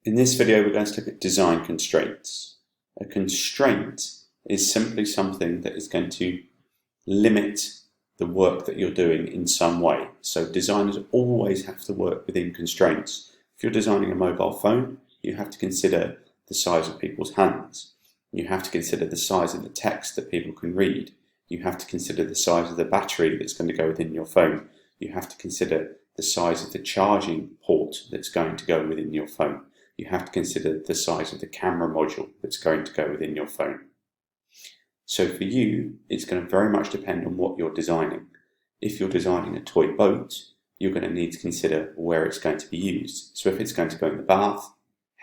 In this video, we're going to look at design constraints. A constraint is simply something that is going to limit the work that you're doing in some way. So designers always have to work within constraints. If you're designing a mobile phone, you have to consider the size of people's hands. You have to consider the size of the text that people can read. You have to consider the size of the battery that's going to go within your phone. You have to consider the size of the charging port that's going to go within your phone. You have to consider the size of the camera module that's going to go within your phone. So for you, it's going to very much depend on what you're designing. If you're designing a toy boat, you're going to need to consider where it's going to be used. So if it's going to go in the bath,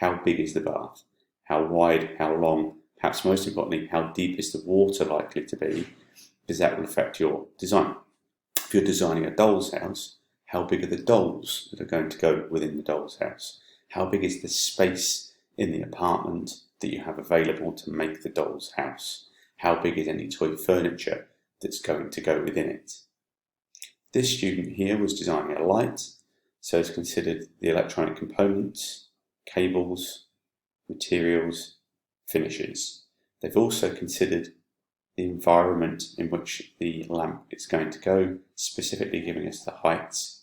how big is the bath? How wide, how long, perhaps most importantly, how deep is the water likely to be? Because that will affect your design. If you're designing a doll's house, how big are the dolls that are going to go within the doll's house? How big is the space in the apartment that you have available to make the doll's house? How big is any toy furniture that's going to go within it? This student here was designing a light, so it's considered the electronic components, cables, materials, finishes. They've also considered the environment in which the lamp is going to go, specifically giving us the heights.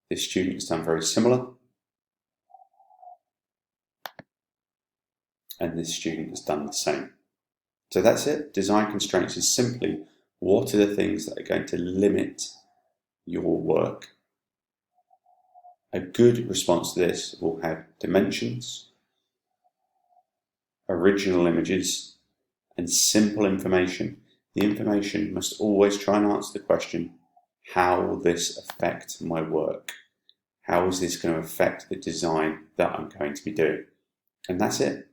This student has done very similar, and this student has done the same. So that's it. Design constraints is simply what are the things that are going to limit your work. A good response to this will have dimensions, original images, and simple information. The information must always try and answer the question, how will this affect my work? How is this going to affect the design that I'm going to be doing? And that's it.